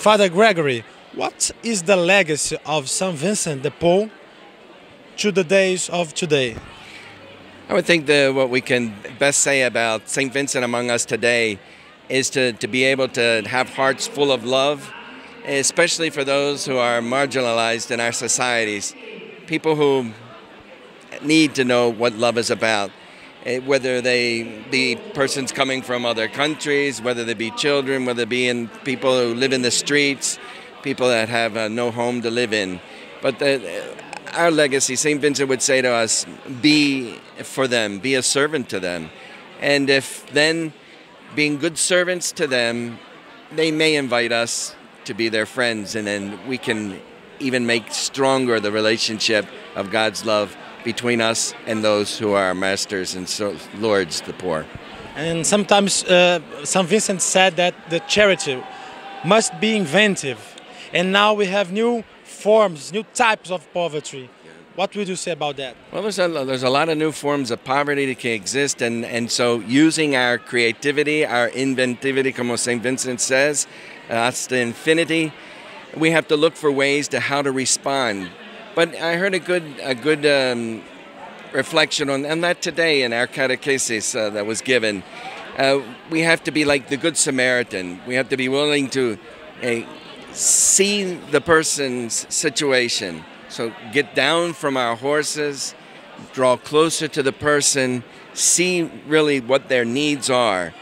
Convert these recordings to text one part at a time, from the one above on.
Father Gregory, what is the legacy of São Vicente de Paul to the days of today? I would think that what we can best say about St. Vincent among us today is to be able to have hearts full of love, especially for those who are marginalized in our societies, people who need to know what love is about, whether they be persons coming from other countries, whether they be children, whether they be people who live in the streets, people that have no home to live in. But our legacy, St. Vincent would say to us, be for them, be a servant to them. And if then, being good servants to them, they may invite us to be their friends, and then we can even make stronger the relationship of God's love between us and those who are our masters and lords, the poor. And sometimes St. Vincent said that the charity must be inventive. And now we have new forms, new types of poverty. What would you say about that? Well, there's a lot of new forms of poverty that can exist, and so using our creativity, our inventivity, como St. Vincent says, hasta infinity, we have to look for ways to how to respond. But I heard a good reflection on that today in our catechesis that was given. We have to be like the Good Samaritan. We have to be willing to see the person's situation. So get down from our horses, draw closer to the person, see really what their needs are,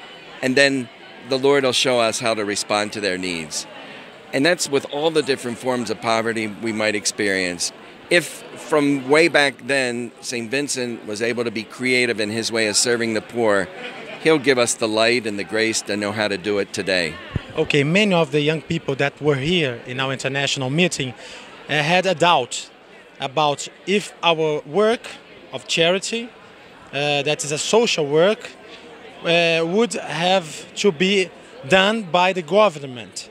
and then the Lord will show us how to respond to their needs. And that's with all the different forms of poverty we might experience. If from way back then, St. Vincent was able to be creative in his way of serving the poor, he'll give us the light and the grace to know how to do it today. Okay, many of the young people that were here in our international meeting had a doubt about if our work of charity, that is a social work, would have to be done by the government.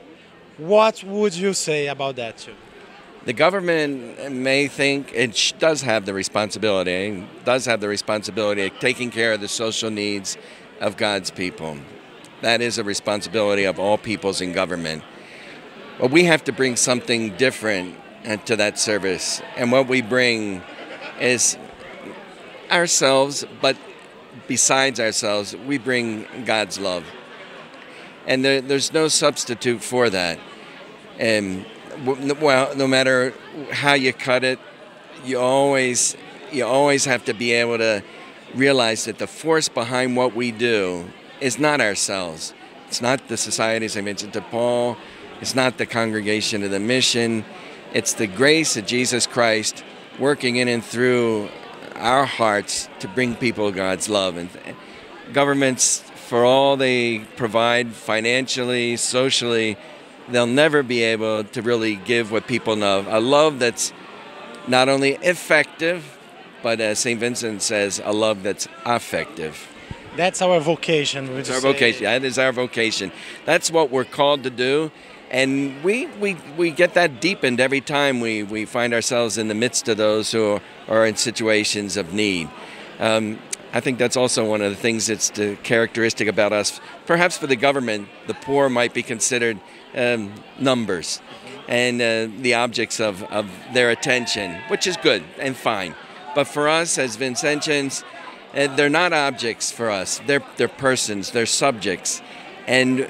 What would you say about that too? The government may think it does have the responsibility of taking care of the social needs of God's people. That is a responsibility of all peoples in government. But we have to bring something different to that service. And what we bring is ourselves, but besides ourselves, we bring God's love. And there's no substitute for that. And well, no matter how you cut it, you always have to be able to realize that the force behind what we do is not ourselves. It's not the Society of St. Vincent de Paul. It's not the Congregation of the Mission. It's the grace of Jesus Christ working in and through our hearts to bring people God's love. And governments, for all they provide financially, socially, they'll never be able to really give what people love. A love that's not only effective, but as St. Vincent says, a love that's affective. That's our vocation. It's our vocation. That is our vocation. That's what we're called to do. And we get that deepened every time we find ourselves in the midst of those who are in situations of need. I think that's also one of the things that's the characteristic about us. Perhaps for the government, the poor might be considered numbers and the objects of their attention, which is good and fine. But for us as Vincentians, they're not objects for us. They're persons, they're subjects. And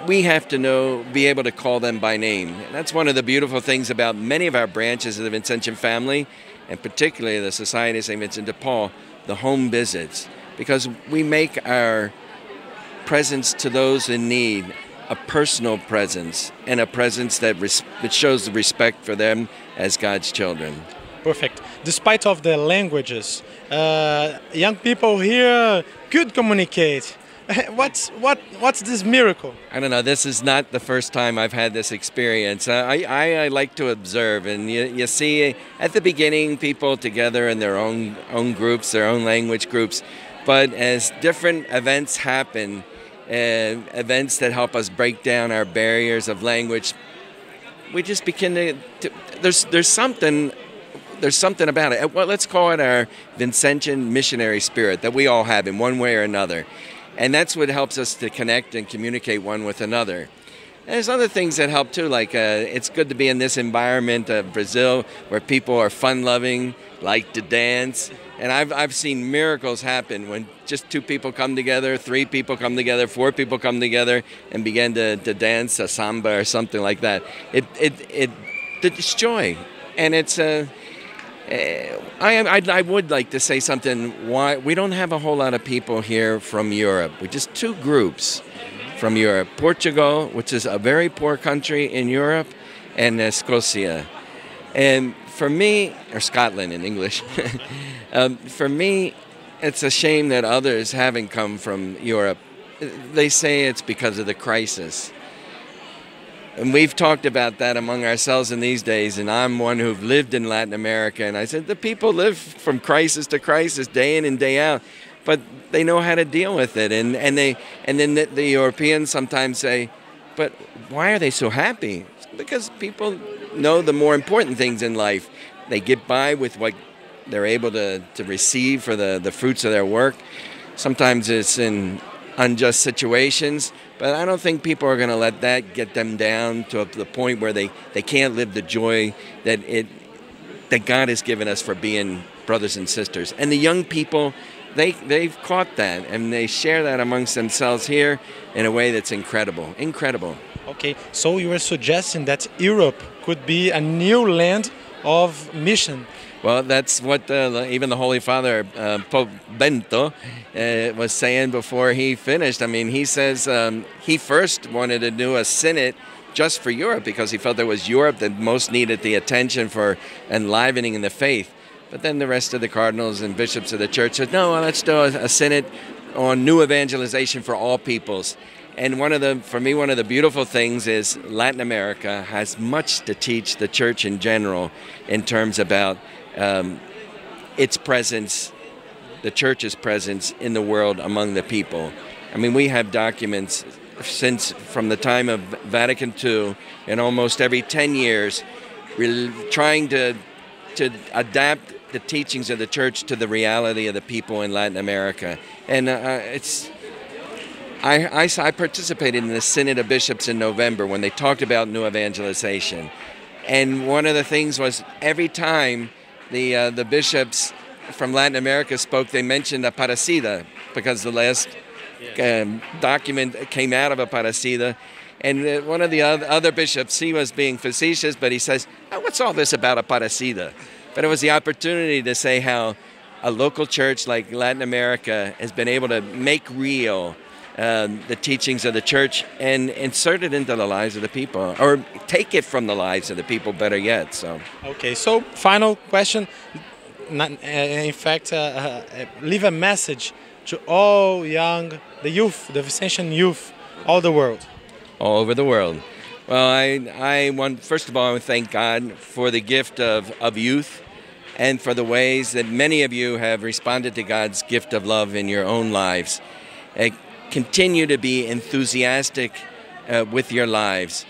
we have to be able to call them by name. And that's one of the beautiful things about many of our branches of the Vincentian family, and particularly the Society of St. Vincent de Paul, the home visits, because we make our presence to those in need a personal presence and a presence that shows the respect for them as God's children. Perfect. Despite of the languages, young people here could communicate. What's this miracle? I don't know. This is not the first time I've had this experience. I like to observe, and you see at the beginning people together in their own groups, their own language groups. But as different events happen, events that help us break down our barriers of language, we just begin to there's something about it. Well, let's call it our Vincentian missionary spirit that we all have in one way or another. And that's what helps us to connect and communicate one with another. And there's other things that help too, like it's good to be in this environment of Brazil where people are fun-loving, like to dance. And I've seen miracles happen when just 2 people come together, 3 people come together, 4 people come together and begin to dance a samba or something like that. It's joy. And it's I would like to say something. Why we don't have a whole lot of people here from Europe. We're just 2 groups from Europe. Portugal, which is a very poor country in Europe, and Scotia. And for me, or Scotland in English, for me, it's a shame that others haven't come from Europe. They say it's because of the crisis. And we've talked about that among ourselves in these days, and I'm one who've lived in Latin America, and I said the people live from crisis to crisis, day in and day out, but they know how to deal with it. And then the Europeans sometimes say, but why are they so happy? Because people know the more important things in life. They get by with what they're able to receive for the fruits of their work. Sometimes it's in unjust situations, but I don't think people are going to let that get them down to the point where they can't live the joy that God has given us for being brothers and sisters. And the young people, they've caught that, and they share that amongst themselves here in a way that's incredible. Incredible. Okay, so you were suggesting that Europe could be a new land of mission. Well, that's what even the Holy Father, Pope Bento, was saying before he finished. I mean, he says he first wanted to do a synod just for Europe because he felt it was Europe that most needed the attention for enlivening in the faith. But then the rest of the cardinals and bishops of the church said, no, let's do a synod on new evangelization for all peoples. And for me, one of the beautiful things is Latin America has much to teach the church in general in terms about its presence, the church's presence in the world among the people. I mean, we have documents from the time of Vatican II, and almost every 10 years, we're trying to adapt the teachings of the church to the reality of the people in Latin America. And I participated in the Synod of Bishops in November when they talked about new evangelization. And one of the things was every time the bishops from Latin America spoke, they mentioned Aparecida because the last document came out of Aparecida. And one of the other bishops, he was being facetious, but he says, oh, what's all this about Aparecida? But it was the opportunity to say how a local church like Latin America has been able to make real the teachings of the church and insert it into the lives of the people, or take it from the lives of the people, better yet. So. Okay, so final question. In fact, leave a message to all the youth, the Vicentin youth, all the world. All over the world. Well, I want, first of all, I want to thank God for the gift of youth and for the ways that many of you have responded to God's gift of love in your own lives. Continue to be enthusiastic with your lives.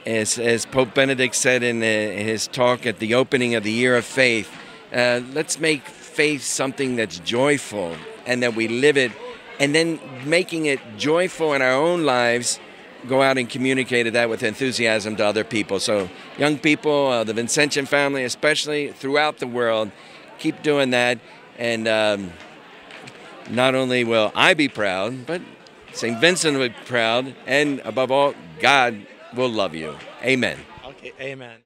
As Pope Benedict said in his talk at the opening of the Year of Faith, let's make faith something that's joyful and that we live it, and then making it joyful in our own lives, go out and communicate that with enthusiasm to other people. So young people, the Vicentin family especially, throughout the world, keep doing that, and not only will I be proud, but St. Vincent will be proud, and above all, God will love you. Amen. Okay, amen.